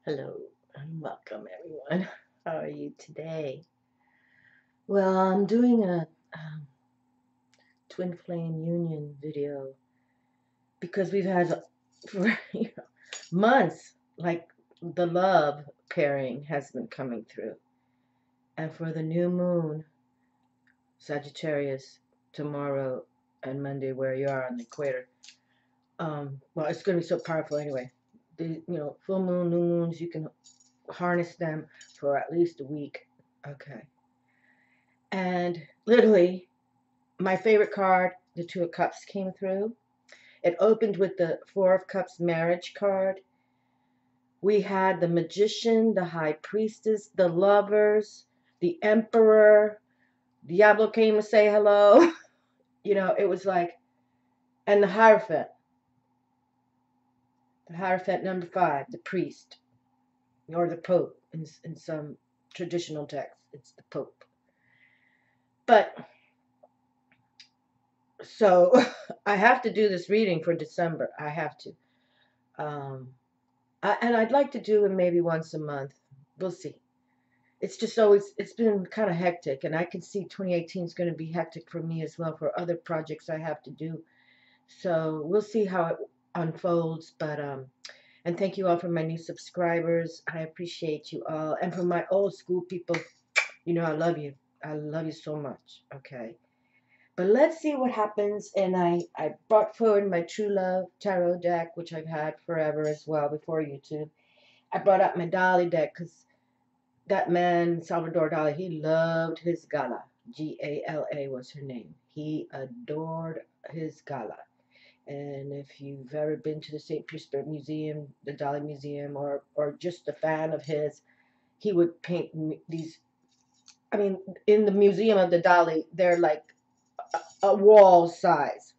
Hello and welcome everyone. How are you today? Well, I'm doing a twin flame union video because we've had for months, like the love pairing has been coming through. And for the new moon, Sagittarius, tomorrow and Monday where you are on the equator, well, it's going to be so powerful anyway. Full moon, new moons, you can harness them for at least a week. Okay. And literally, my favorite card, the Two of Cups, came through. It opened with the Four of Cups marriage card. We had the Magician, the High Priestess, the Lovers, the Emperor. Diablo came to say hello. It was like, and the Hierophant. The Hierophant number 5, the priest, or the Pope in some traditional texts. It's the Pope. But so I have to do this reading for December. I have to. And I'd like to do it maybe once a month. We'll see. It's just always, it's been kind of hectic, and I can see 2018 is going to be hectic for me as well for other projects I have to do. So we'll see how it unfolds. But and thank you all for my new subscribers. I appreciate you all, and for my old school people, I love you. I love you so much. Okay. But let's see what happens. And I brought forward my True Love Tarot deck, which I've had forever as well before YouTube. I brought up my Dali deck because that man, Salvador Dali, he loved his Gala. G-A-L-A was her name. He adored his Gala. And if you've ever been to the St. Petersburg Museum, the Dali Museum, or just a fan of his, he would paint these. I mean, in the Museum of the Dali, they're like a wall size.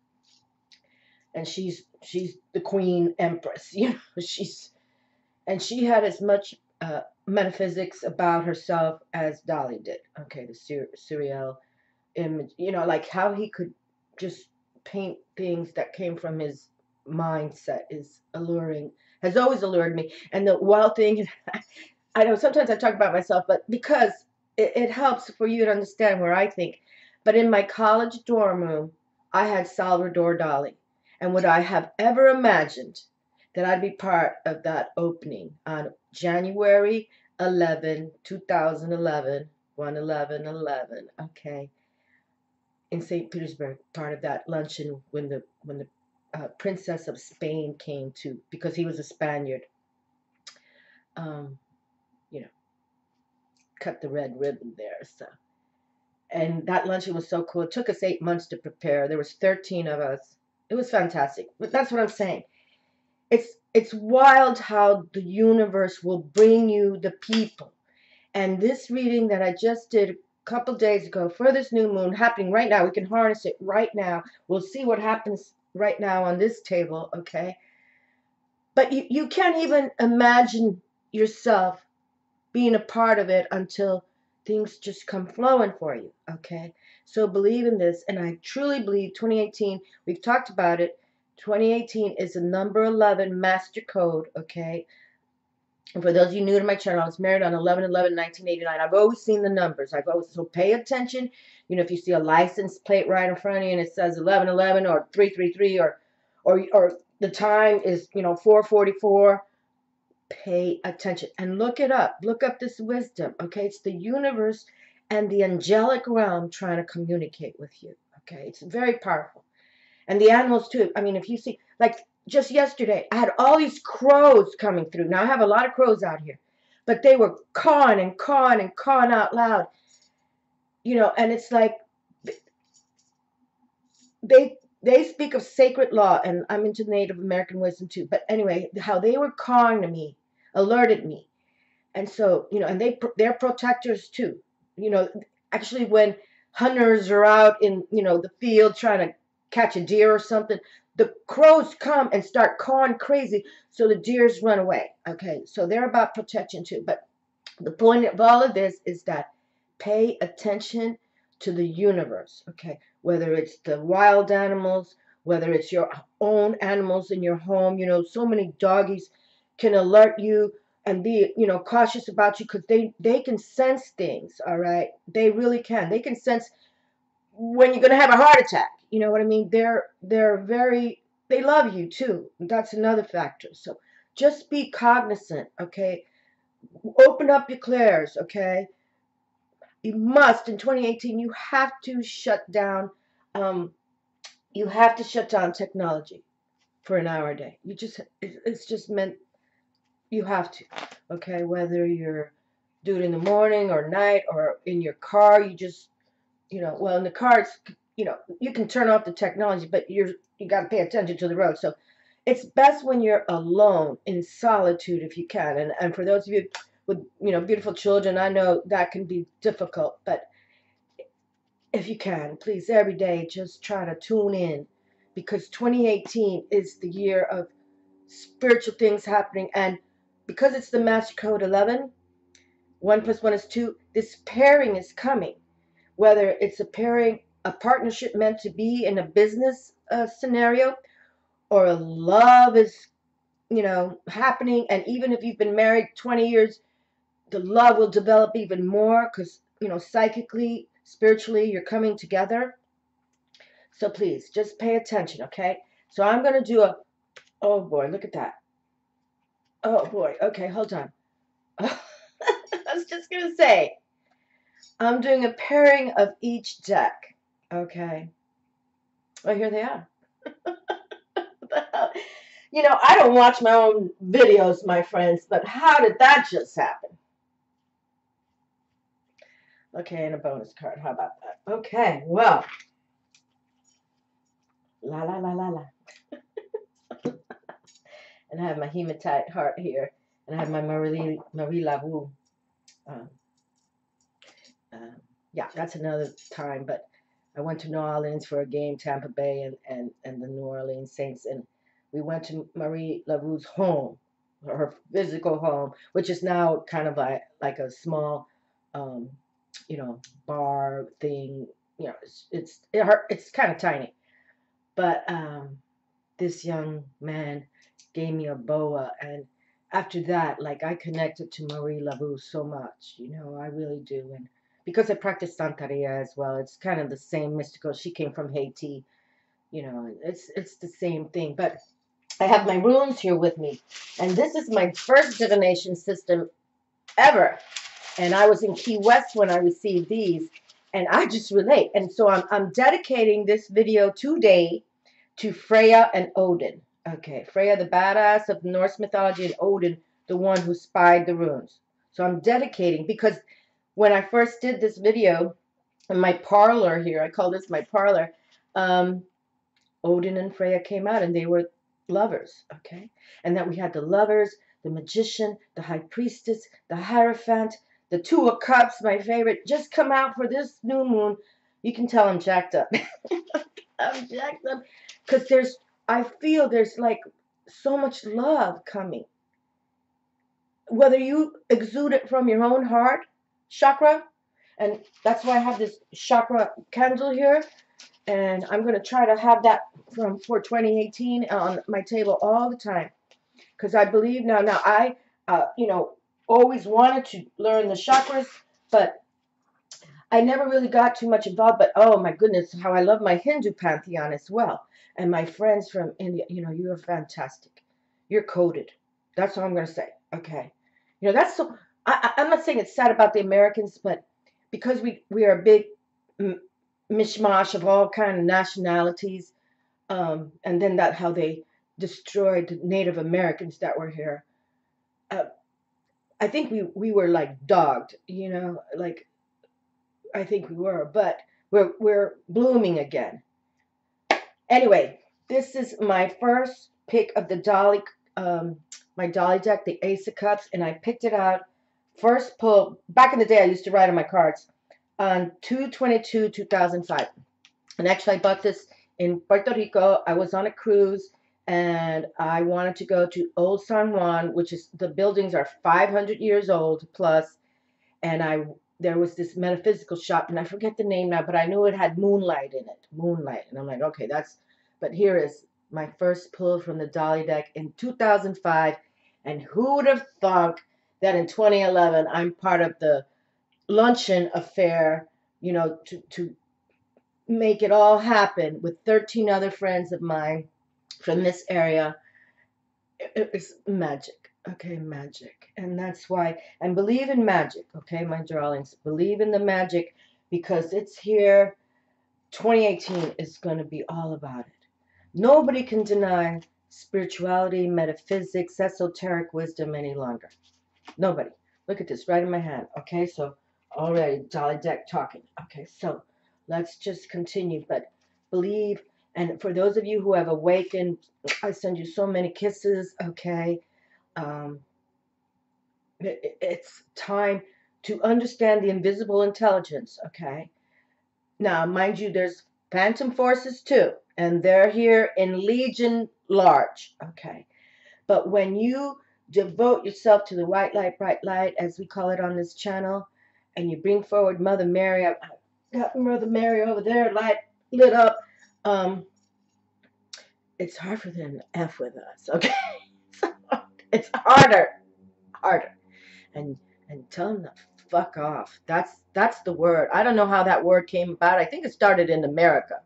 And she's the Queen Empress. She had as much metaphysics about herself as Dali did. Okay, the surreal image, like how he could just paint things that came from his mindset is alluring, has always allured me. And the wild thing, I know sometimes I talk about myself, but because it helps for you to understand where I think. But in my college dorm room, I had Salvador Dali. And would I have ever imagined that I'd be part of that opening on January 11, 2011, 1/11/11, okay, in St. Petersburg, part of that luncheon when the Princess of Spain came to, because he was a Spaniard, um, you know, cut the red ribbon there. So, and that luncheon was so cool. It took us 8 months to prepare. There was 13 of us. It was fantastic. But that's what I'm saying. It's wild how the universe will bring you the people. And this reading that I just did a couple days ago for this new moon happening right now, we can harness it right now. We'll see what happens right now on this table, okay? But you can't even imagine yourself being a part of it until things just come flowing for you, okay? So believe in this, and I truly believe 2018, we've talked about it, 2018 is the number 11 master code, okay? And for those of you new to my channel, I was married on 11/11/1989. I've always seen the numbers. So pay attention. If you see a license plate right in front of you and it says 11/11 or 333 or the time is, 4:44, pay attention and look it up. Look up this wisdom, okay? It's the universe and the angelic realm trying to communicate with you, okay? It's very powerful. And the animals too. I mean, if you see, like just yesterday, I had all these crows coming through. Now I have a lot of crows out here, but they were cawing and cawing and cawing out loud, and it's like they speak of sacred law, and I'm into Native American wisdom too. But anyway, how they were cawing to me alerted me. And so, and they're protectors too. Actually when hunters are out in, the field trying to catch a deer or something, the crows come and start cawing crazy so the deers run away. Okay, so they're about protection too. But the point of all of this is that pay attention to the universe, okay? Whether it's the wild animals, whether it's your own animals in your home, so many doggies can alert you and be, you know, cautious about you, because they can sense things. All right, they really can. They can sense when you're gonna have a heart attack. You know what I mean? They're very, they love you too. That's another factor. So just be cognizant, okay? Open up your clairs, okay? You must, in 2018, you have to shut down. Um, you have to shut down technology for an hour a day. You just, it's just meant, you have to, okay? Whether you're do it in the morning or night or in your car, you just, you know, well, in the car, it's, you know, you can turn off the technology, but you got to pay attention to the road. So it's best when you're alone in solitude, if you can. And for those of you with, you know, beautiful children, I know that can be difficult, but if you can, please, every day, just try to tune in, because 2018 is the year of spiritual things happening. And because it's the Master Code 11, 1 + 1 is 2, this pairing is coming. Whether it's a pairing, a partnership meant to be in a business scenario, or a love is, you know, happening. And even if you've been married 20 years, the love will develop even more, because, you know, psychically, spiritually, you're coming together. So please, just pay attention, okay? So I'm going to do a, oh boy, look at that. Oh boy, okay, hold on. I was just going to say, I'm doing a pairing of each deck, okay? Oh, here they are. You know, I don't watch my own videos, my friends, but how did that just happen? Okay, and a bonus card. How about that? Okay, well. La la la la la. And I have my hematite heart here. And I have my Marie Laveau. Um, yeah, that's another time. But I went to New Orleans for a game, Tampa Bay and the New Orleans Saints. And we went to Marie Laveau's home, her physical home, which is now kind of like a small, you know, bar thing. You know, it's kind of tiny. But this young man gave me a boa, and after that, like, I connected to Marie Laveau so much. You know, I really do. And because I practice Santeria as well, it's kind of the same mystical. She came from Haiti. You know, it's the same thing. But I have my runes here with me, and this is my first divination system ever. And I was in Key West when I received these, and I just relate. And so I'm dedicating this video today to Freya and Odin. Okay, Freya, the badass of Norse mythology, and Odin, the one who spied the runes. So I'm dedicating, because when I first did this video in my parlor here, I call this my parlor, Odin and Freya came out, and they were lovers, okay? And that we had the lovers, the magician, the high priestess, the hierophant, the Two of Cups, my favorite, just come out for this new moon. You can tell I'm jacked up. I'm jacked up because I feel there's like so much love coming. Whether you exude it from your own heart chakra, and that's why I have this chakra candle here, and I'm going to try to have that for 2018 on my table all the time, because I believe now I you know, always wanted to learn the chakras, but I never really got too much involved. But oh my goodness, how I love my Hindu pantheon as well. And my friends from India, you know, you are fantastic. You're coded. That's all I'm going to say. Okay. You know, that's so, I'm not saying it's sad about the Americans, but because we are a big mishmash of all kind of nationalities, and then that how they destroyed the Native Americans that were here. I think we were like dogged, you know, like, I think we were, but we're blooming again. Anyway, this is my first pick of the Dolly, my Dolly deck, the Ace of Cups, and I picked it out. First pull, back in the day, I used to write on my cards on 2/22/2005. And actually, I bought this in Puerto Rico. I was on a cruise, and I wanted to go to Old San Juan, which is, the buildings are 500 years old plus, and there was this metaphysical shop, and I forget the name now, but I knew it had moonlight in it. Moonlight. And I'm like, okay, but here is my first pull from the Dolly deck in 2005. And who would have thunk that in 2011 I'm part of the luncheon affair, you know, to make it all happen with 13 other friends of mine from this area. It's magic, okay, magic. And that's why, and believe in magic, okay, my darlings, believe in the magic, because it's here. 2018 is going to be all about it. Nobody can deny spirituality, metaphysics, esoteric wisdom any longer. Nobody. Look at this right in my hand. Okay, so already Jolly Deck talking. Okay, so let's just continue. But believe, and for those of you who have awakened, I send you so many kisses. Okay, um, it's time to understand the invisible intelligence. Okay, now mind you, there's phantom forces too, and they're here in legion large. Okay, but when you devote yourself to the white light, bright light, as we call it on this channel, and you bring forward Mother Mary, I've got Mother Mary over there, light lit up. It's hard for them to F with us, okay? It's harder, and tell them to fuck off. That's the word. I don't know how that word came about. I think it started in America,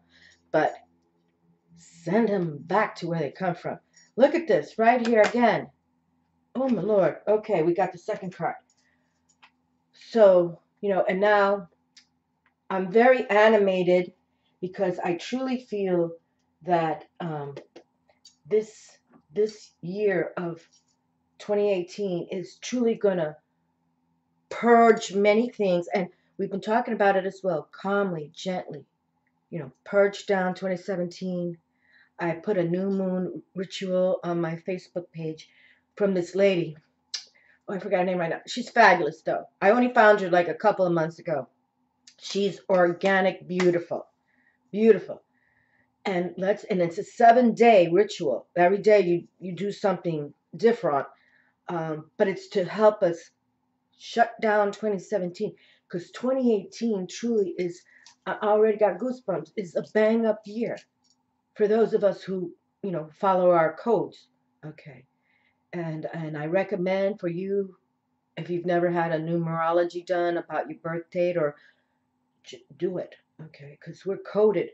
but send them back to where they come from. Look at this right here again. Oh, my Lord. Okay, we got the second card. So, you know, and now I'm very animated because I truly feel that this year of 2018 is truly going to purge many things. And we've been talking about it as well, calmly, gently, you know, purge down 2017. I put a new moon ritual on my Facebook page from this lady. Oh, I forgot her name right now. She's fabulous, though. I only found her like a couple of months ago. She's organic, beautiful, beautiful. And it's a 7-day ritual. Every day you do something different, but it's to help us shut down 2017, because 2018 truly is. I already got goosebumps. Is a bang up year for those of us who, you know, follow our codes. Okay, and I recommend for you, if you've never had a numerology done about your birth date, or do it, okay, because we're coded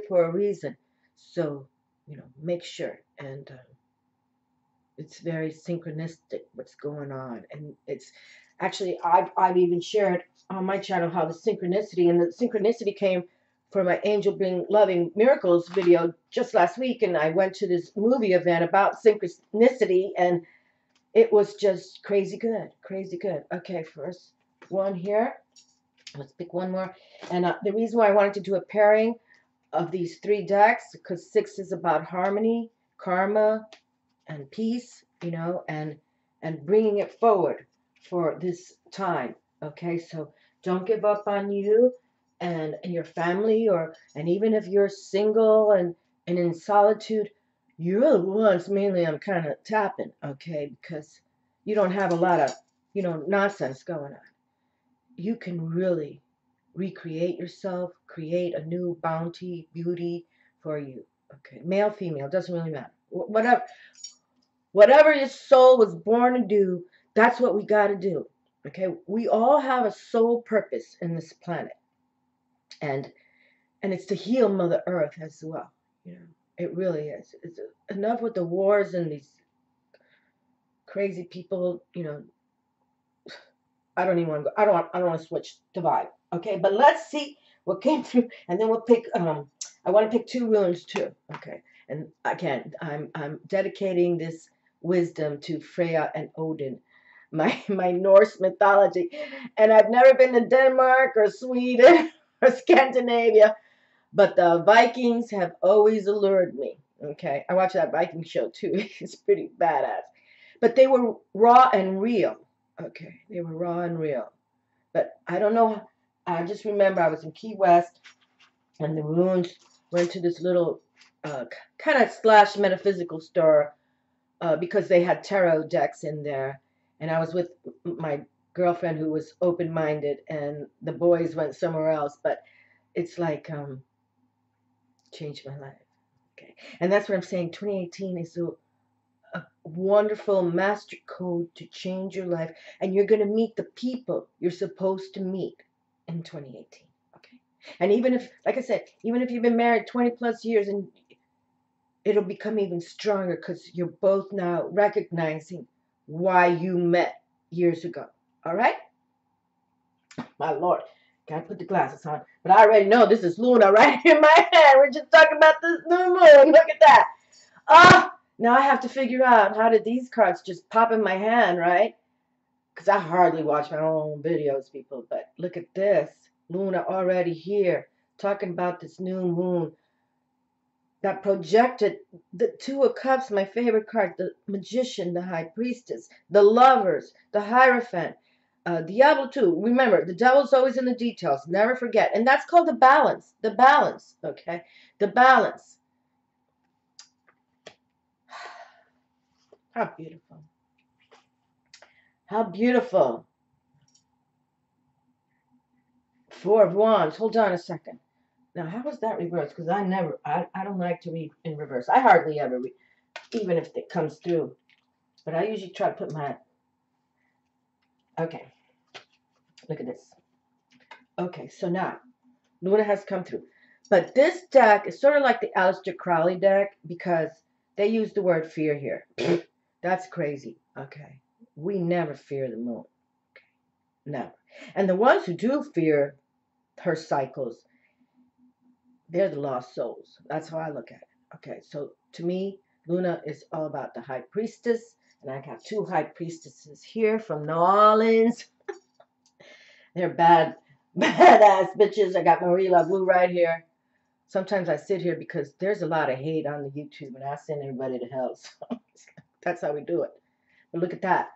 for a reason. So, you know, make sure. And it's very synchronistic what's going on. And it's actually, I've even shared on my channel how the synchronicity, and the synchronicity came from my Angel Bring Loving Miracles video just last week. And I went to this movie event about synchronicity, and it was just crazy good, crazy good. Okay, first one here. Let's pick one more. And the reason why I wanted to do a pairing of these 3 decks, because 6 is about harmony, karma, and peace, you know, and bringing it forward for this time. Okay, so don't give up on you and your family, and even if you're single and in solitude, you're the ones mainly I'm kind of tapping, okay, because you don't have a lot of, you know, nonsense going on. You can really recreate yourself, create a new bounty, beauty for you. Okay, male, female, doesn't really matter. Whatever your soul was born to do, that's what we got to do. Okay, we all have a soul purpose in this planet, and it's to heal Mother Earth as well. You know, it really is. It's enough with the wars and these crazy people. You know, I don't even want to go. I don't want to switch the vibe. Okay, but let's see what came through, and then we'll pick. I want to pick 2 runes too. Okay, and again, I'm dedicating this wisdom to Freya and Odin, my Norse mythology, and I've never been to Denmark or Sweden or Scandinavia, but the Vikings have always allured me. Okay, I watched that Viking show too. It's pretty badass, but they were raw and real. Okay, they were raw and real. But I don't know. I just remember I was in Key West, and the runes went to this little kind of slash metaphysical store because they had tarot decks in there. And I was with my girlfriend who was open-minded, and the boys went somewhere else. But it's like changed my life. Okay, and that's what I'm saying. 2018 is a wonderful master code to change your life, and you're going to meet the people you're supposed to meet in 2018. Okay. And even if, like I said, even if you've been married 20 plus years, and it'll become even stronger because you're both now recognizing why you met years ago. All right? My Lord. Gotta put the glasses on. But I already know this is Luna right in my hand. We're just talking about this new moon. Look at that. Ah! Now I have to figure out how did these cards just pop in my hand, right? Because I hardly watch my own videos, people. But look at this. Luna already here. Talking about this new moon that projected the Two of Cups, my favorite card, the Magician, the High Priestess, the Lovers, the Hierophant, Diablo too. Remember, the devil's always in the details. Never forget. And that's called the balance. The balance, okay? The balance. How beautiful. How beautiful. Four of Wands. Hold on a second. Now, how was that reversed? Because I don't like to read in reverse. I hardly ever read, even if it comes through. But I usually try to put my, okay. Look at this. Okay, so now, Luna has come through. But this deck is sort of like the Aleister Crowley deck because they use the word fear here. That's crazy. Okay. We never fear the moon. Okay. Never. And the ones who do fear her cycles, they're the lost souls. That's how I look at it. Okay, so to me, Luna is all about the High Priestess. And I got two High Priestesses here from New Orleans. They're badass bitches. I got Marie LaBlue right here. Sometimes I sit here because there's a lot of hate on the YouTube and I send everybody to hell. So that's how we do it. But look at that.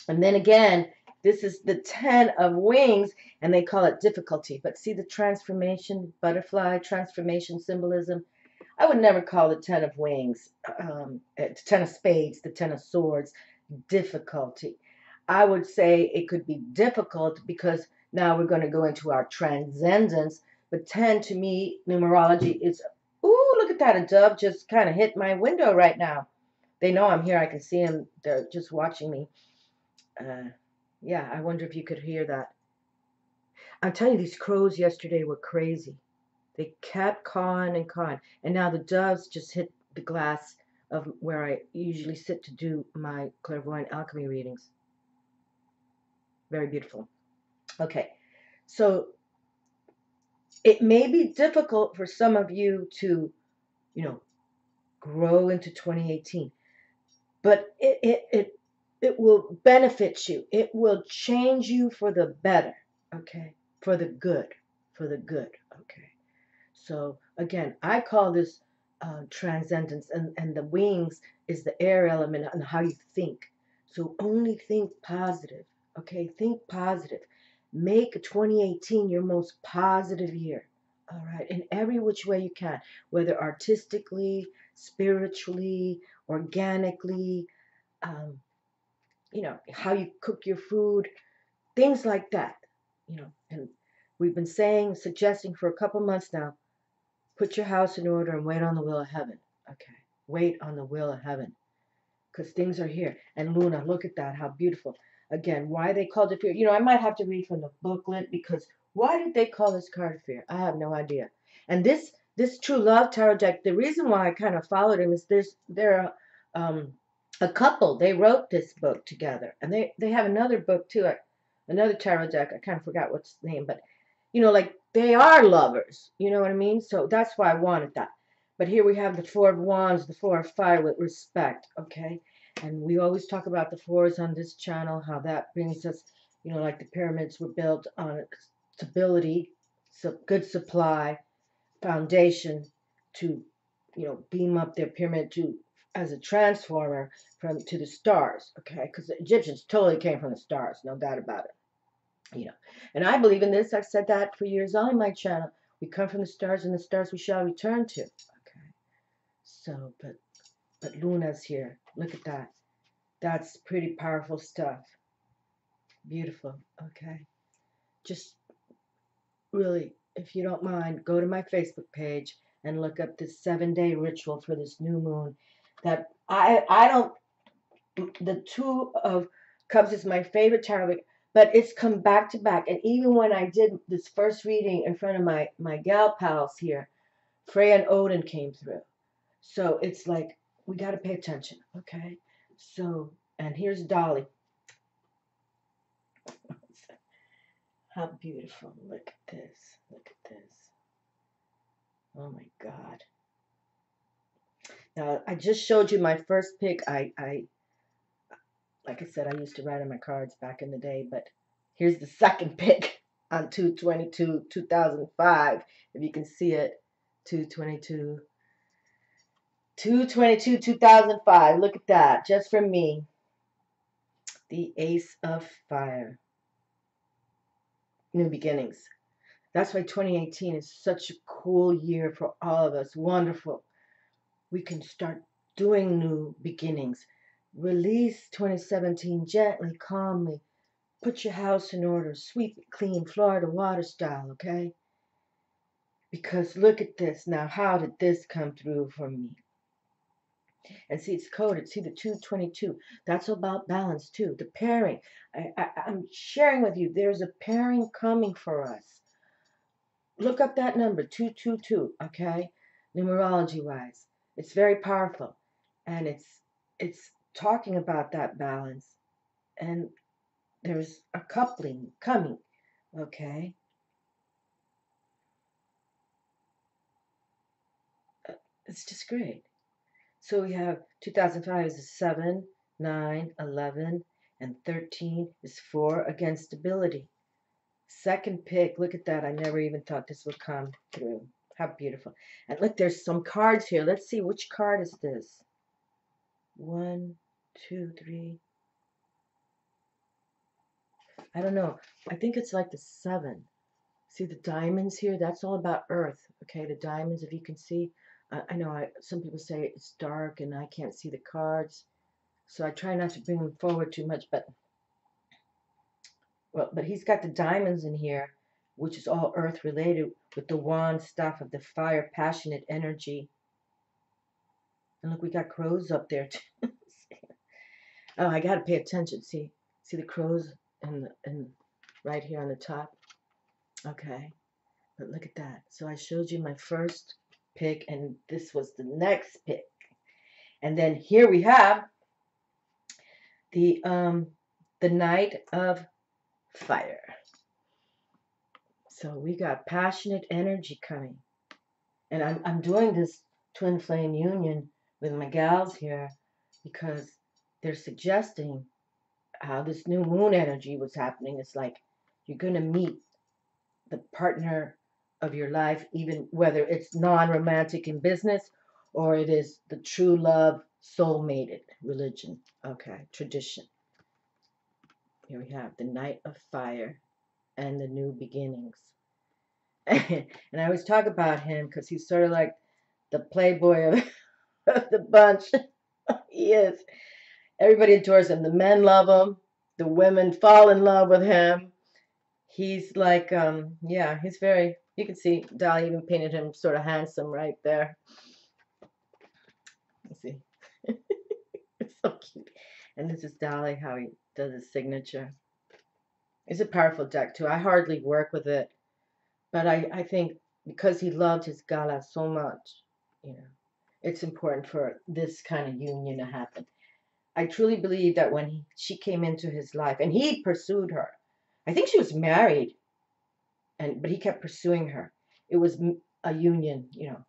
And then again, this is the 10 of wings and they call it difficulty. But see the transformation, butterfly, transformation symbolism. I would never call the 10 of wings, the 10 of spades, the 10 of swords, difficulty. I would say it could be difficult because now we're going to go into our transcendence. But 10 to me, numerology is, ooh, look at that. A dove just kind of hit my window right now. They know I'm here. I can see them. They're just watching me. Yeah, I wonder if you could hear that. I'm telling you, these crows yesterday were crazy. They kept cawing and cawing. And now the doves just hit the glass of where I usually sit to do my clairvoyant alchemy readings. Very beautiful. Okay, so it may be difficult for some of you to, grow into 2018, but it will benefit you. It will change you for the better, okay? For the good, okay? So again, I call this transcendence, and the wings is the air element and how you think. So only think positive, okay? Think positive. Make 2018 your most positive year, all right? In every which way you can, whether artistically, spiritually, organically, how you cook your food, things like that, And we've been suggesting for a couple months now, put your house in order and wait on the will of heaven. Okay. Wait on the will of heaven. Because things are here. And Luna, look at that. How beautiful. Again, why they called it fear. I might have to read from the booklet because why did they call this card fear? I have no idea. And this True Love Tarot deck, the reason why I kind of followed him is they're a couple. They wrote this book together. And they have another book too. Another tarot deck. I kind of forgot what's the name, but like they are lovers. You know what I mean? So that's why I wanted that. But here we have the Four of Wands, the Four of Fire with respect, okay? And we always talk about the fours on this channel, how that brings us, like the pyramids were built on stability, good supply, foundation to, beam up their pyramid as a transformer to the stars, okay? Because the Egyptians totally came from the stars, no doubt about it. And I believe in this. I've said that for years on my channel. We come from the stars, and the stars we shall return to. Okay. So, but Luna's here. Look at that. That's pretty powerful stuff. Beautiful. Okay. Just really, if you don't mind, go to my Facebook page and look up this 7-day ritual for this new moon. That I don't The Two of Cups is my favorite tarot, but it's come back to back. And even when I did this first reading in front of my gal pals here, Freya and Odin came through. So it's like, we got to pay attention, okay? So, and here's Dolly. How beautiful. Look at this. Look at this. Oh my God. Now, I just showed you my first pick. Like I said, I used to write on my cards back in the day, but here's the second pick on 2/22/2005. If you can see it, 2/22/2005. Look at that, just for me. The Ace of Fire. New beginnings. That's why 2018 is such a cool year for all of us. Wonderful. We can start doing new beginnings. Release 2017 gently, calmly. Put your house in order. Sweep it clean, Florida water style, okay? Because look at this. Now, how did this come through for me? And see, it's coded. See the 2/22. That's about balance too. The pairing. I'm sharing with you. There's a pairing coming for us. Look up that number, 222, okay? Numerology wise. It's very powerful. And it's talking about that balance. And there's a coupling coming, okay? It's just great. So we have 2005 is a 7, 9, 11, and 13 is 4 against stability. Second pick, look at that. I never even thought this would come through. How beautiful. And look, there's some cards here. Let's see, which card is this? 1, 2, 3. I don't know. I think it's like the 7. See the diamonds here? That's all about earth. Okay, the diamonds, if you can see. I know some people say it's dark and I can't see the cards. So I try not to bring them forward too much. But he's got the diamonds in here, which is all earth related, with the wand stuff of the fire, passionate energy. And look, we got crows up there too. Oh, I got to pay attention. See the crows and right here on the top. Okay. But look at that. So I showed you my first pick, and this was the next pick. And then here we have the Knight of Fire. So we got passionate energy coming. And I'm doing this twin flame union with my gals here because they're suggesting how this new moon energy was happening. It's like you're going to meet the partner of your life, even whether it's non-romantic in business or it is the true love, soul-mated religion, okay, tradition. Here we have the Knight of Fire and the new beginnings. And I always talk about him because he's sort of like the playboy of the bunch. He is. Everybody adores him. The men love him. The women fall in love with him. He's like, yeah, he's very, you can see Dolly even painted him sort of handsome right there. Let's see. It's so cute. And this is Dolly, how he does his signature. It's a powerful deck too. I hardly work with it, but I think because he loved his gala so much, you know, it's important for this kind of union to happen. I truly believe that when she came into his life, and he pursued her, I think she was married, but he kept pursuing her. It was a union, you know,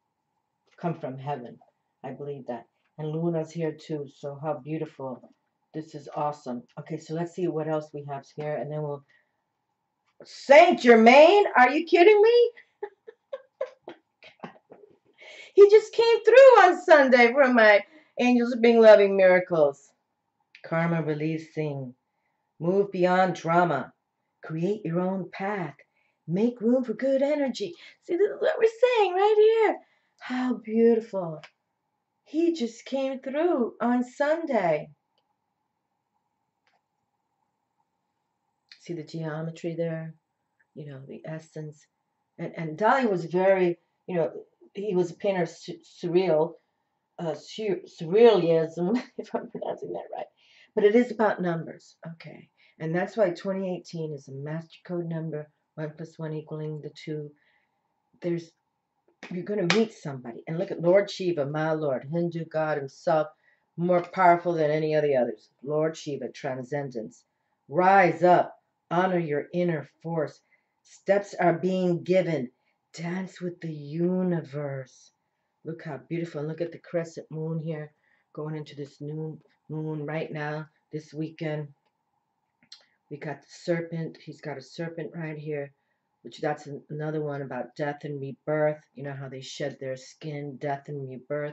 come from heaven. I believe that. And Luna's here too, so how beautiful. This is awesome. Okay, so let's see what else we have here, and then we'll... Saint Germain, are you kidding me? He just came through on Sunday for my Angels Being Loving Miracles. Karma releasing. Move beyond drama. Create your own path. Make room for good energy. See, this is what we're saying right here. How beautiful. He just came through on Sunday. See the geometry there? You know, the essence. And Dolly was very, you know, he was a painter of surrealism, if I'm pronouncing that right. But it is about numbers, okay? And that's why 2018 is a master code number, 1 + 1 equaling the 2. You're going to meet somebody. And look at Lord Shiva, my Lord, Hindu God himself, more powerful than any of the others. Lord Shiva, transcendence. Rise up, honor your inner force. Steps are being given. Dance with the universe. Look how beautiful. And look at the crescent moon here, going into this new moon right now, this weekend. We got the serpent. He's got a serpent right here, which that's another one about death and rebirth. You know how they shed their skin, death and rebirth.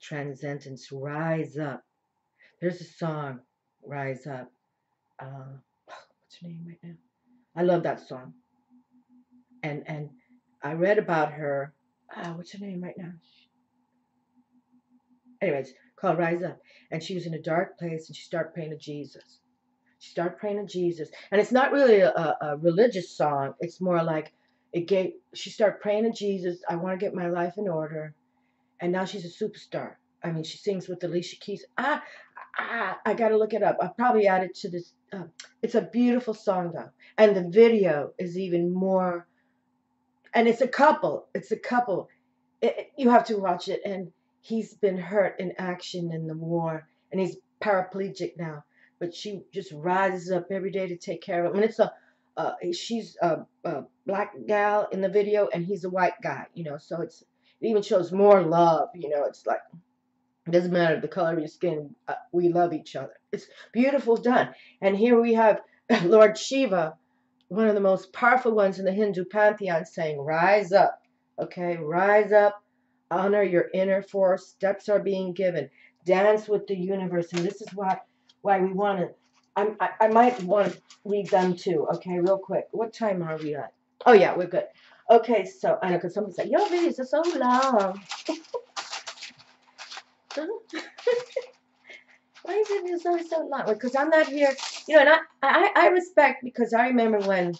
Transcendence, rise up. There's a song, Rise Up. What's her name right now? I love that song. And I read about her. What's her name right now? Anyways, called Rise Up. And she was in a dark place and she started praying to Jesus. She started praying to Jesus. And it's not really a religious song. It's more like she started praying to Jesus. I want to get my life in order. And now she's a superstar. I mean, she sings with Alicia Keys. I got to look it up. I'll probably add it to this. It's a beautiful song, though. And the video is even more. And it's a couple. It's a couple. You have to watch it. And he's been hurt in action in the war. And he's paraplegic now. But she just rises up every day to take care of him. And she's a black gal in the video. And he's a white guy, you know. So it even shows more love, you know. It's like, it doesn't matter the color of your skin. We love each other. It's beautiful done. And here we have Lord Shiva, one of the most powerful ones in the Hindu pantheon, saying, rise up, okay? Rise up, honor your inner force. Steps are being given. Dance with the universe. And this is why we want to, I might want to read them too, okay, real quick. What time are we at? Oh, yeah, we're good. Okay, so, I know, because somebody said, your videos are so long. Why is it always so long? Because I'm not here, you know, and I respect, because I remember when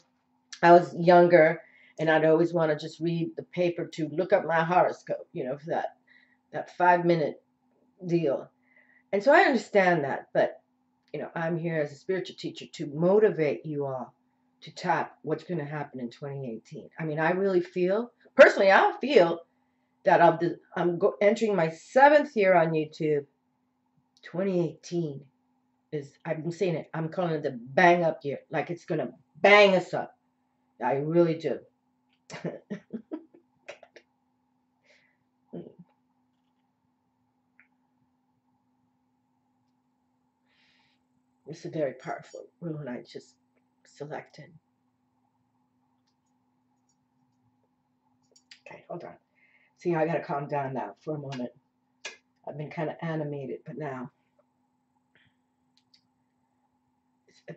I was younger and I'd always want to just read the paper to look up my horoscope, you know, for that 5-minute deal. And so I understand that, but, you know, I'm here as a spiritual teacher to motivate you all to tap what's going to happen in 2018. I mean, I really feel, personally, I feel that I'm entering my 7th year on YouTube. 2018 is, I've been saying it, I'm calling it the bang up year. Like it's going to bang us up. I really do. It's a very powerful rune I just selected. Okay, hold on. See, I got to calm down now for a moment. I've been kind of animated, but now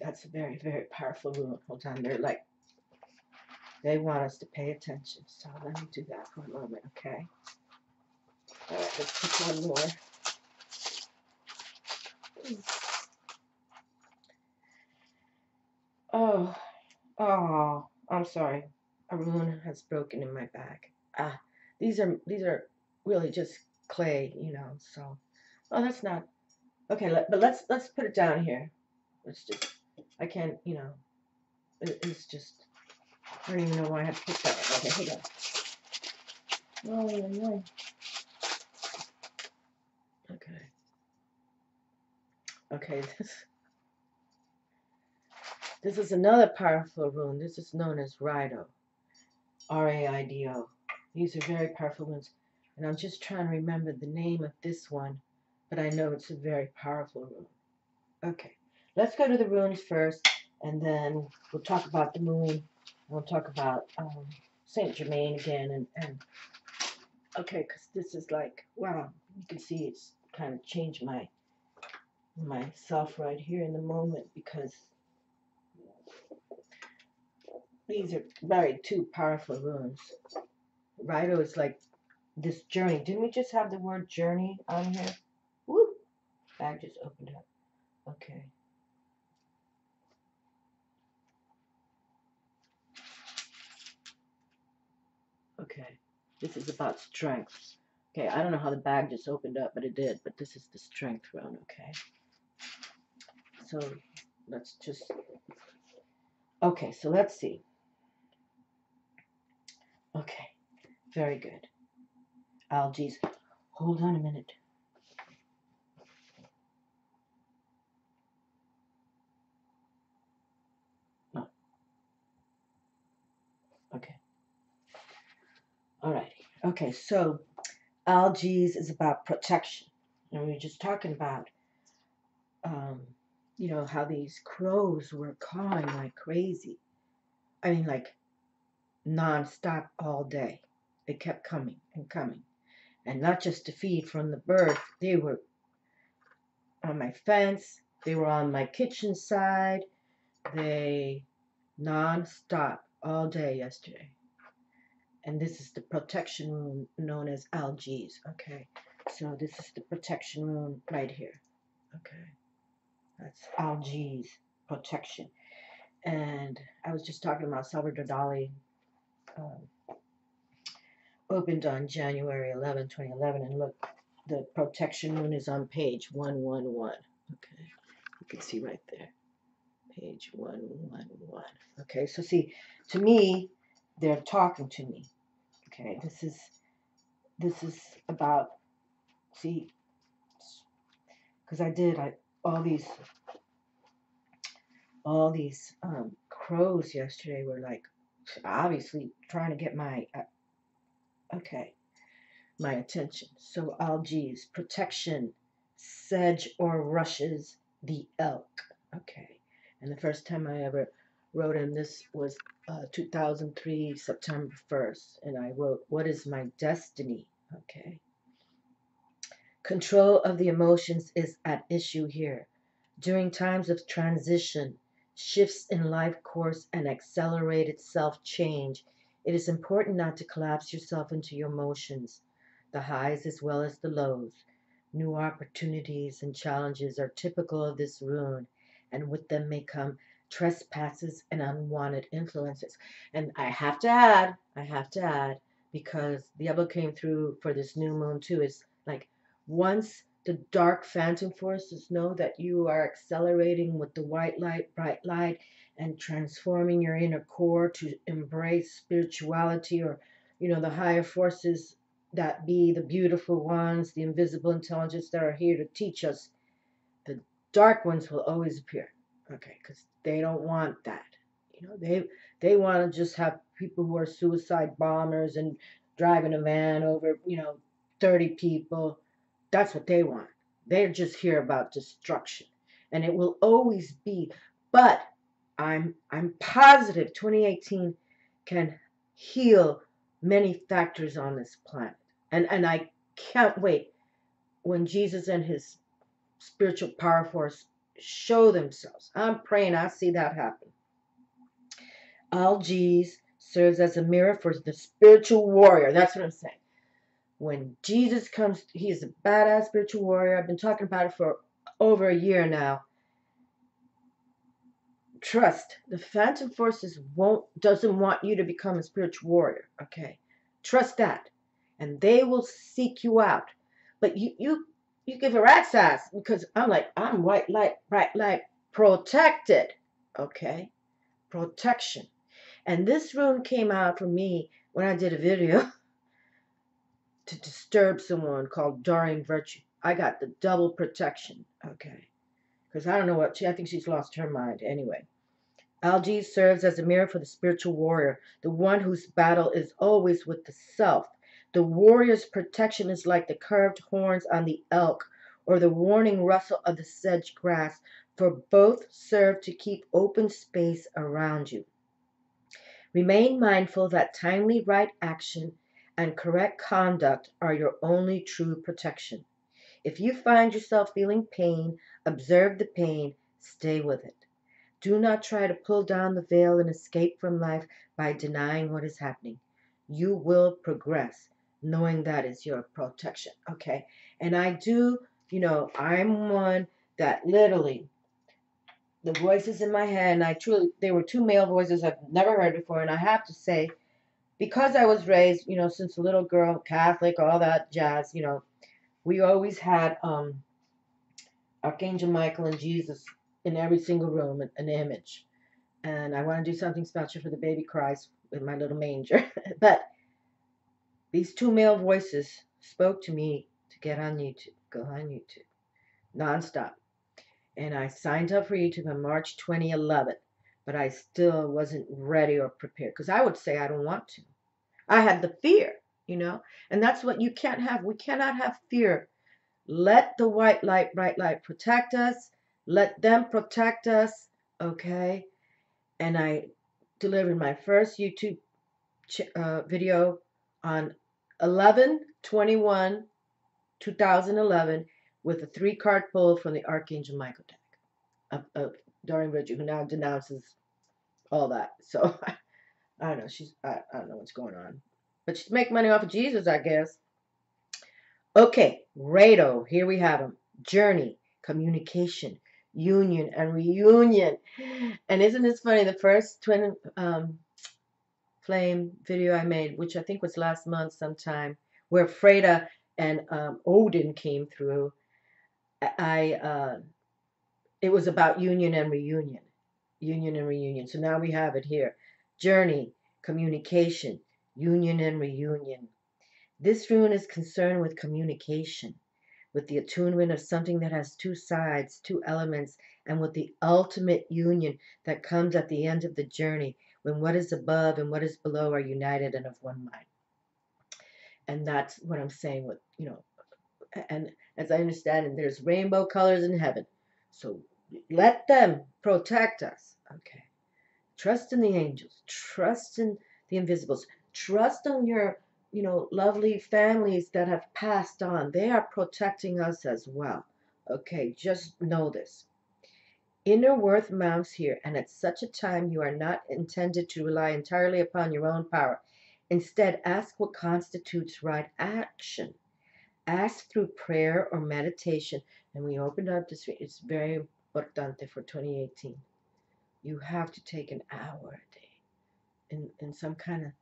that's a very, very powerful rune. Hold on, they want us to pay attention. So let me do that for a moment, okay? All right, let's pick one more. Oh, I'm sorry. A rune has broken in my bag. These are really just clay, you know. So, oh, that's not okay. But let's put it down here. Let's just. I can't, you know. It's just. I don't even know why I had to put that. Okay, hold on. Oh, no. Okay. Okay. This is another powerful rune. This is known as RAIDO. RAIDO. These are very powerful ones. And I'm just trying to remember the name of this one, but I know it's a very powerful rune. Okay, let's go to the runes first, and then we'll talk about the moon. We'll talk about Saint Germain again, and okay, because this is like, wow, you can see it's kind of changed myself right here in the moment, because these are very two powerful runes. Raido is like this journey. Didn't we just have the word journey on here? Woo! Bag just opened up. Okay. Okay. This is about strength. Okay, I don't know how the bag just opened up, but it did. But this is the strength rune, okay? So let's just, okay, so let's see. Okay, very good. Algae. Hold on a minute. No. Okay. All right. Okay, so algae is about protection. And we were just talking about, you know, how these crows were cawing like crazy. I mean, like non-stop all day. They kept coming and coming. And not just to feed from the birds, they were on my fence, they were on my kitchen side, they non-stop all day yesterday. And this is the protection rune known as algae. Okay, so this is the protection rune right here. Okay, that's algae protection. And I was just talking about Salvador Dali. Opened on January 11, 2011, and look, the protection rune is on page 111. Okay, you can see right there, page 111. Okay, so see, to me, they're talking to me. Okay, this is about, see, because all these crows yesterday were like obviously trying to get my my attention. So algae, protection, sedge or rushes the elk. Okay, and the first time I ever wrote in this was 2003 September 1st, and I wrote, "What is my destiny?" Okay. Control of the emotions is at issue here. During times of transition, shifts in life course, and accelerated self-change, it is important not to collapse yourself into your emotions, the highs as well as the lows. New opportunities and challenges are typical of this rune, and with them may come trespasses and unwanted influences. And I have to add, because the Diablo came through for this new moon too, is like, once the dark phantom forces know that you are accelerating with the white light, bright light, and transforming your inner core to embrace spirituality, or, you know, the higher forces that be the beautiful ones, the invisible intelligence that are here to teach us, the dark ones will always appear. Okay, because they don't want that. You know, they want to just have people who are suicide bombers and driving a van over, you know, 30 people. That's what they want. They're just here about destruction. And it will always be. But I'm positive 2018 can heal many factors on this planet. And I can't wait when Jesus and his spiritual power force show themselves. I'm praying I see that happen. Algae serves as a mirror for the spiritual warrior. That's what I'm saying. When Jesus comes, he is a badass spiritual warrior. I've been talking about it for over a year now. Trust, the phantom forces doesn't want you to become a spiritual warrior. Okay, trust that, and they will seek you out. But you give a rat's ass, because I'm white light, bright light, protected. Okay, protection. And this rune came out for me when I did a video to disturb someone called Doreen Virtue. I got the double protection. Okay, because I don't know I think she's lost her mind anyway. Algae serves as a mirror for the spiritual warrior, the one whose battle is always with the self. The warrior's protection is like the curved horns on the elk or the warning rustle of the sedge grass, for both serve to keep open space around you. Remain mindful that timely right action and correct conduct are your only true protection. If you find yourself feeling pain, observe the pain, stay with it. Do not try to pull down the veil and escape from life by denying what is happening. You will progress, knowing that is your protection. Okay? And I do, you know, I'm one that literally, the voices in my head, and they were two male voices I've never heard before, and I have to say, because I was raised, you know, since a little girl, Catholic, all that jazz, you know, we always had Archangel Michael and Jesus in every single room, an image. And I want to do something special for the baby Christ with my little manger. But these two male voices spoke to me to get on YouTube, go on YouTube, nonstop. And I signed up for YouTube in March 2011, but I still wasn't ready or prepared because I would say I don't want to. I had the fear, and that's what you can't have. We cannot have fear. Let the white light, bright light protect us. Let them protect us, okay? And I delivered my first YouTube video on 11/21/2011 with a 3-card pull from the Archangel Michael deck of Dorian Bridger, who now denounces all that. So I don't know. I don't know what's going on, but she's making money off of Jesus, I guess. Okay, RAIDO. Here we have them. Journey, communication, union, and reunion. And isn't this funny? The first twin flame video I made, which I think was last month sometime, where Freya and Odin came through. It was about union and reunion. Union and reunion. So now we have it here. Journey, communication, union and reunion. This rune is concerned with communication, with the attunement of something that has two sides, two elements, and with the ultimate union that comes at the end of the journey, when what is above and what is below are united and of one mind. And that's what I'm saying with, and as I understand it, there's rainbow colors in heaven. So let them protect us. Okay. Trust in the angels. Trust in the invisibles. Trust on your, lovely families that have passed on. They are protecting us as well. Okay, just know this. Inner worth mounts here, and at such a time you are not intended to rely entirely upon your own power. Instead, ask what constitutes right action. Ask through prayer or meditation. And we opened up this, it's very importante for 2018. You have to take an hour a day in some kind of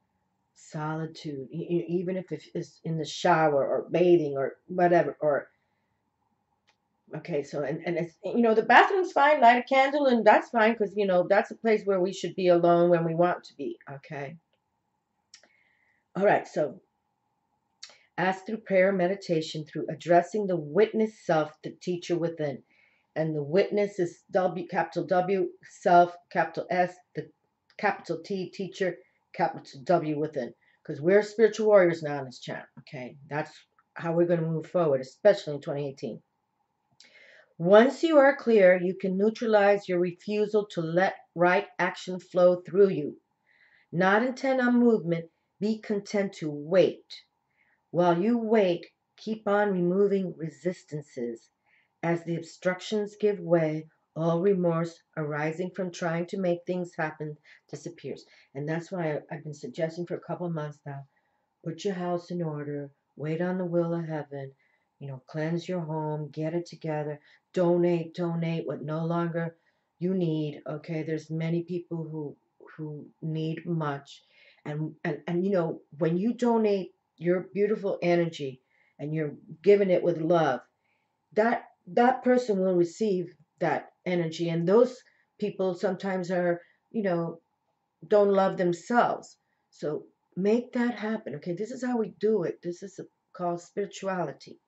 solitude, even if it's in the shower or bathing or whatever, or okay, so and it's the bathroom's fine, light a candle, and that's fine because that's a place where we should be alone when we want to be. Okay. All right, so ask through prayer, meditation, through addressing the witness self, the teacher within. And the witness is capital W, self, capital S, the capital T, teacher, capital W within. Because we're spiritual warriors now in this chant. Okay, that's how we're going to move forward, especially in 2018. Once you are clear, you can neutralize your refusal to let right action flow through you. Not intent on movement, be content to wait. While you wait, keep on removing resistances. As the obstructions give way, all remorse arising from trying to make things happen disappears. And that's why I've been suggesting for a couple of months now, put your house in order, wait on the will of heaven, cleanse your home, get it together, donate what no longer you need. Okay, there's many people who need much. And when you donate your beautiful energy and you're giving it with love, that person will receive that energy. And those people sometimes are, don't love themselves. So make that happen. Okay, this is how we do it. This is called spirituality.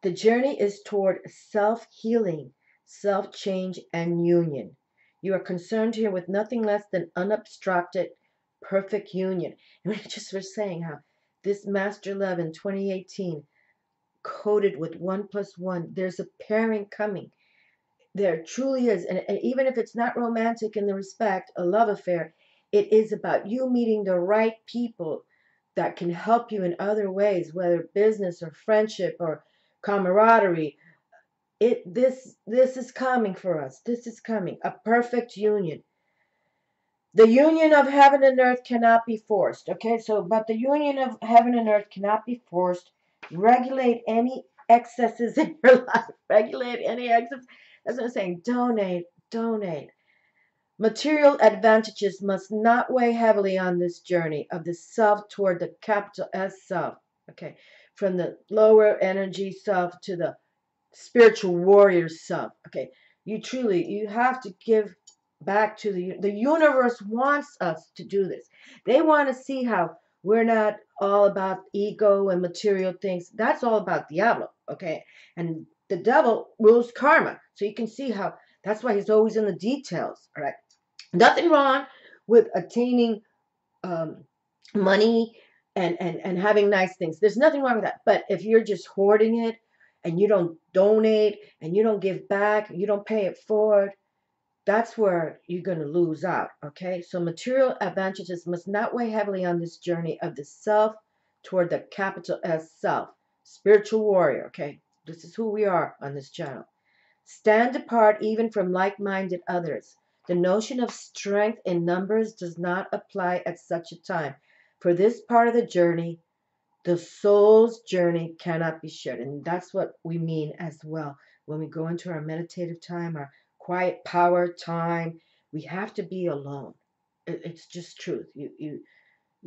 The journey is toward self-healing, self-change, and union. You are concerned here with nothing less than unobstructed, perfect union. And we just were saying how this Master Love in 2018 coded with 1+1. There's a pairing coming. There truly is. And even if it's not romantic in the respect, a love affair, it is about you meeting the right people that can help you in other ways, whether business or friendship or camaraderie. This is coming for us. This is coming. A perfect union. The union of heaven and earth cannot be forced. Okay, but the union of heaven and earth cannot be forced. Regulate any excesses in your life. Regulate any excesses. That's what I'm saying. Donate. Material advantages must not weigh heavily on this journey of the self toward the capital S self. Okay, from the lower energy self to the spiritual warrior self. Okay, You have to give back to the universe wants us to do this. They want to see how we're not all about ego and material things. That's all about Diablo, okay? And the devil rules karma. So you can see how that's why he's always in the details, all right? Nothing wrong with attaining um, money and having nice things. There's nothing wrong with that. But if you're just hoarding it and you don't donate and you don't give back, you don't pay it forward, that's where you're going to lose out. Okay. So material advantages must not weigh heavily on this journey of the self toward the capital S self, spiritual warrior. Okay. This is who we are on this channel. Stand apart even from like-minded others. The notion of strength in numbers does not apply at such a time. For this part of the journey, the soul's journey cannot be shared. And that's what we mean as well. When we go into our meditative time, our quiet power time, we have to be alone. It's just truth. You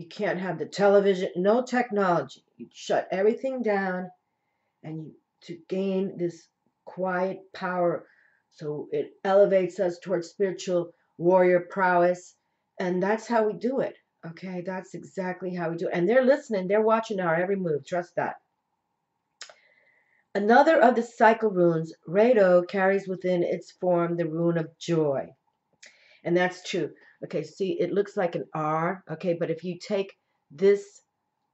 can't have the television, no technology. You shut everything down and to gain this quiet power so it elevates us towards spiritual warrior prowess. And that's how we do it. Okay, that's exactly how we do it. And they're listening, they're watching our every move. Trust that. Another of the cycle runes, RAIDO, carries within its form the Rune of Joy. And that's true. Okay, see, it looks like an R. Okay, but if you take this,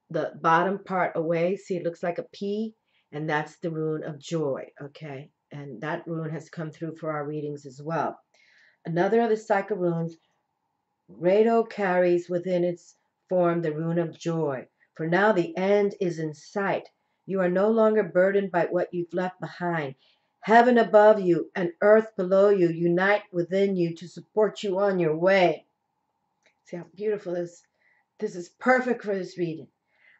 the bottom part away, see, it looks like a P. And that's the Rune of Joy. Okay, and that rune has come through for our readings as well. Another of the cycle runes, RAIDO, carries within its form the Rune of Joy. For now the end is in sight. You are no longer burdened by what you've left behind. Heaven above you and earth below you unite within you to support you on your way. See how beautiful this is perfect for this reading.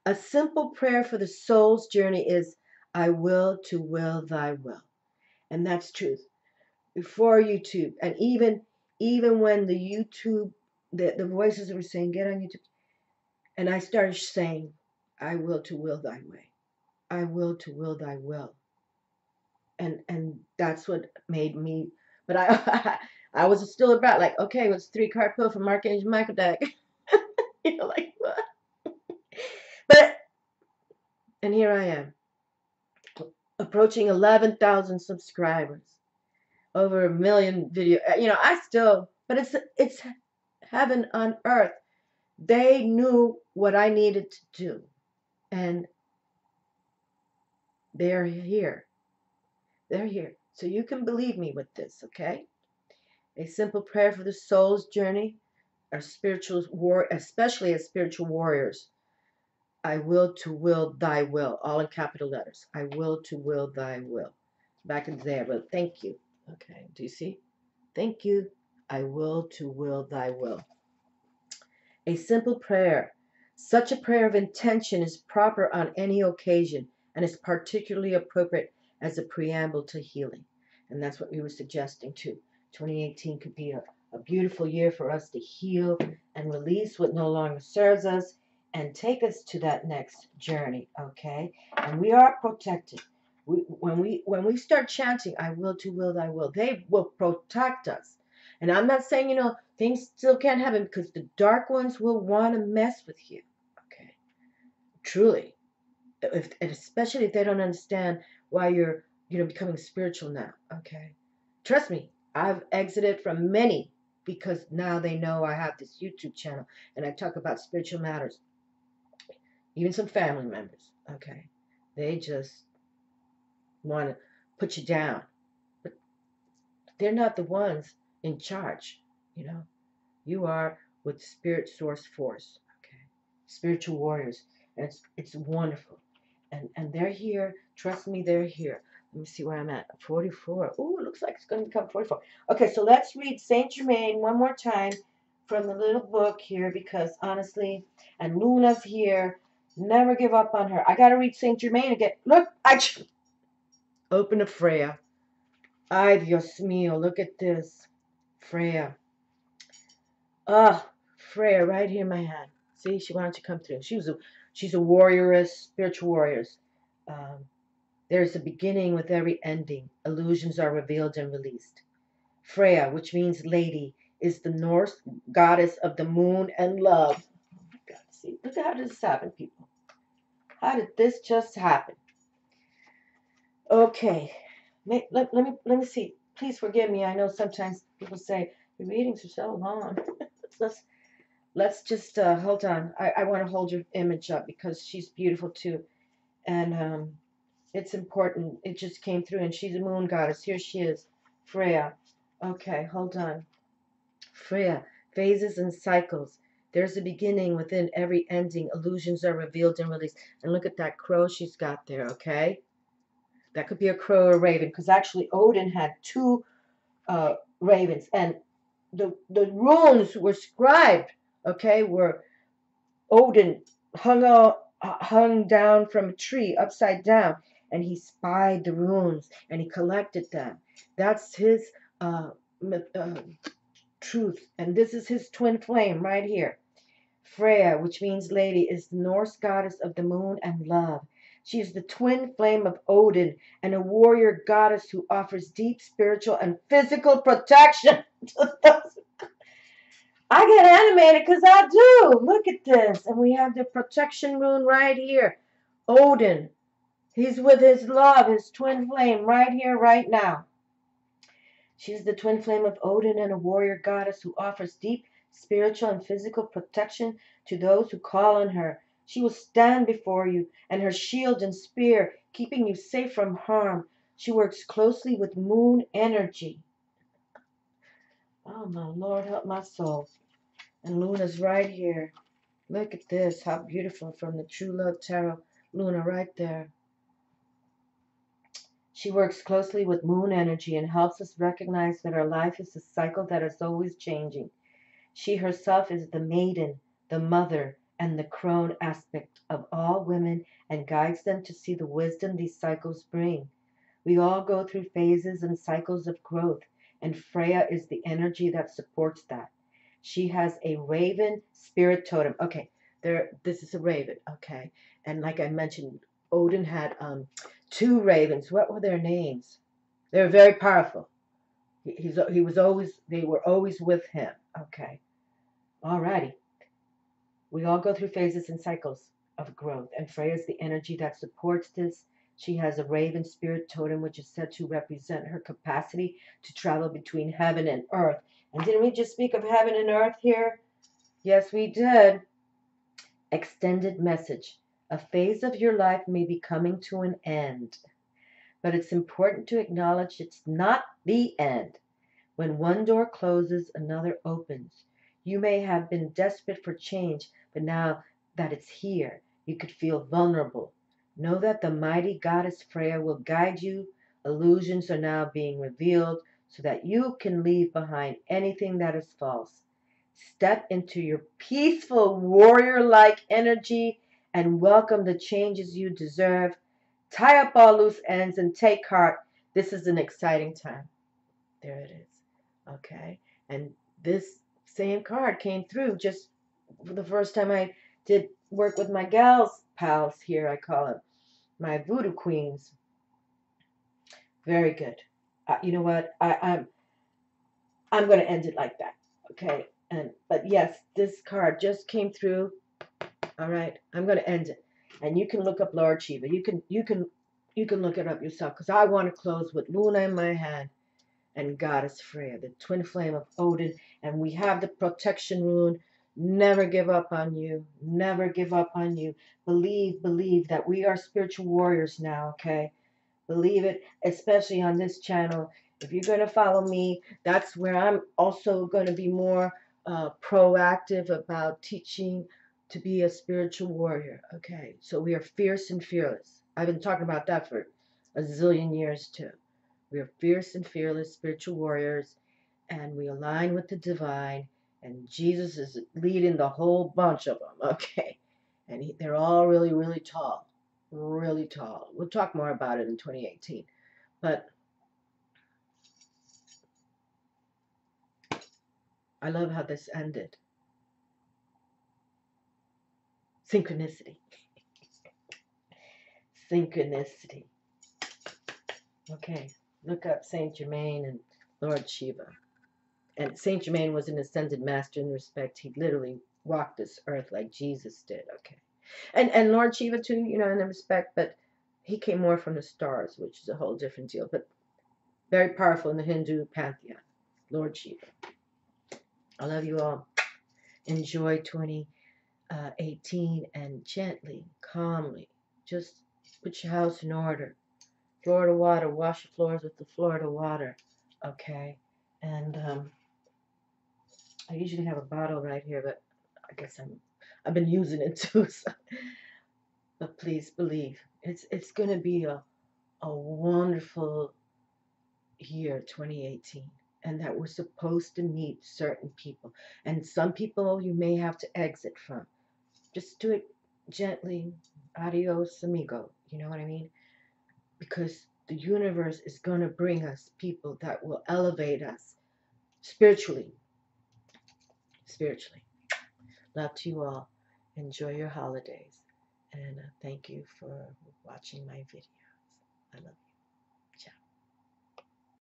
A simple prayer for the soul's journey is, I will to will thy will. And that's truth. Before YouTube, and even when the YouTube, the voices were saying, get on YouTube, and I started saying, I will to will thy way. I will to will thy will. And that's what made me, but I was still about like, okay, it was 3-card pill from Archangel Michael deck. You know, like what? But, and here I am, approaching 11,000 subscribers, over 1 million video. You know, I still, but it's heaven on earth. They knew what I needed to do, and they're here. They're here. So you can believe me with this, okay? A simple prayer for the soul's journey, our spiritual war, especially as spiritual warriors. I will to will thy will, all in capital letters. I will to will thy will. Back in there, but thank you. Okay, do you see? Thank you. I will to will thy will. A simple prayer. Such a prayer of intention is proper on any occasion and is particularly appropriate as a preamble to healing. And that's what we were suggesting too. 2018 could be a beautiful year for us to heal and release what no longer serves us and take us to that next journey, okay? And we are protected. When we start chanting, I will to will thy will, they will protect us. And I'm not saying, you know, things still can't happen because the dark ones will want to mess with you, okay? Truly. And especially if they don't understand why you're, you know, becoming spiritual now, okay? Trust me, I've exited from many because now they know I have this YouTube channel and I talk about spiritual matters. Even some family members, okay? They just want to put you down. But they're not the ones in charge, you know? You are with Spirit Source Force, okay? Spiritual warriors. And it's wonderful. And they're here. Trust me, they're here. Let me see where I'm at. 44. Ooh, it looks like it's going to become 44. Okay, so let's read Saint Germain one more time from the little book here because honestly, and Luna's here. Never give up on her. I got to read Saint Germain again. Look, I open to Freya. Ay, Dios mío, look at this. Freya. Ah, Freya, right here in my hand. See, she wanted to come through. She's a warrioress, spiritual warriors. There is a beginning with every ending. Illusions are revealed and released. Freya, which means lady, is the Norse goddess of the moon and love. Oh my God, see, look at how this happened, people. How did this just happen? Okay, let me see. Please forgive me. I know sometimes people say the readings are so long. let's let's just hold on. I want to hold your image up because she's beautiful too, and it's important. It just came through, and she's a moon goddess. Here she is, Freya. Okay, hold on. Freya, phases and cycles. There's a beginning within every ending. Illusions are revealed and released. And look at that crow she's got there, okay? That could be a crow or a raven, because actually Odin had two ravens, and the runes were scribed, okay, were Odin hung down from a tree upside down, and he spied the runes and he collected them. That's his uh, truth, and this is his twin flame right here. Freya, which means lady, is the Norse goddess of the moon and love. She is the twin flame of Odin and a warrior goddess who offers deep spiritual and physical protection to those. I get animated because I do. Look at this. And we have the protection rune right here. Odin. He's with his love, his twin flame, right here, right now. She's the twin flame of Odin and a warrior goddess who offers deep spiritual and physical protection to those who call on her. She will stand before you, and her shield and spear, keeping you safe from harm. She works closely with moon energy. Oh, my Lord, help my soul. And Luna's right here. Look at this. How beautiful from the True Love Tarot. Luna right there. She works closely with moon energy and helps us recognize that our life is a cycle that is always changing. She herself is the maiden, the mother, and the crone aspect of all women and guides them to see the wisdom these cycles bring. We all go through phases and cycles of growth, and Freya is the energy that supports that. She has a raven spirit totem. Okay, this is a raven, okay. And like I mentioned, Odin had two ravens. What were their names? They were very powerful. He was always, they were always with him. Okay. Alrighty. We all go through phases and cycles of growth, and Freya is the energy that supports this. She has a raven spirit totem, which is said to represent her capacity to travel between heaven and earth. And didn't we just speak of heaven and earth here? Yes, we did. Extended message. A phase of your life may be coming to an end, but it's important to acknowledge it's not the end. When one door closes, another opens. You may have been desperate for change, but now that it's here, you could feel vulnerable. Know that the mighty goddess Freya will guide you. Illusions are now being revealed so that you can leave behind anything that is false. Step into your peaceful warrior-like energy and welcome the changes you deserve. Tie up all loose ends and take heart. This is an exciting time. There it is. Okay. And this same card came through just for the first time I did work with my gals pals here, I call them my voodoo queens. Very good. You know what? I'm going to end it like that. Okay. But yes, this card just came through. All right. I'm going to end it. And you can look up Lord Shiva. You can look it up yourself, because I want to close with Luna in my hand and Goddess Freya, the twin flame of Odin, and we have the protection rune. Never give up on you. Never give up on you. Believe that we are spiritual warriors now, okay? Believe it, especially on this channel. If you're going to follow me, that's where I'm also going to be more proactive about teaching to be a spiritual warrior, okay? So we are fierce and fearless. I've been talking about that for a zillion years too. We are fierce and fearless spiritual warriors, and we align with the divine, and Jesus is leading the whole bunch of them, okay? And they're all really, really tall, really tall. We'll talk more about it in 2018, but I love how this ended. Synchronicity. Synchronicity. Okay, look up Saint Germain and Lord Shiva. And Saint Germain was an ascended master in respect. He literally walked this earth like Jesus did. Okay. And Lord Shiva too, you know, in the respect, but he came more from the stars, which is a whole different deal. But very powerful in the Hindu pantheon. Lord Shiva. I love you all. Enjoy 2018 and gently, calmly, just put your house in order. Florida water, wash your floors with the Florida water, okay? And I usually have a bottle right here, but I guess I've been using it too. So. But please believe, it's gonna be a wonderful year, 2018, and that we're supposed to meet certain people, and some people you may have to exit from. Just do it gently, adios amigo. You know what I mean? Because the universe is gonna bring us people that will elevate us spiritually. Spiritually. Love to you all. Enjoy your holidays. And thank you for watching my videos. I love you.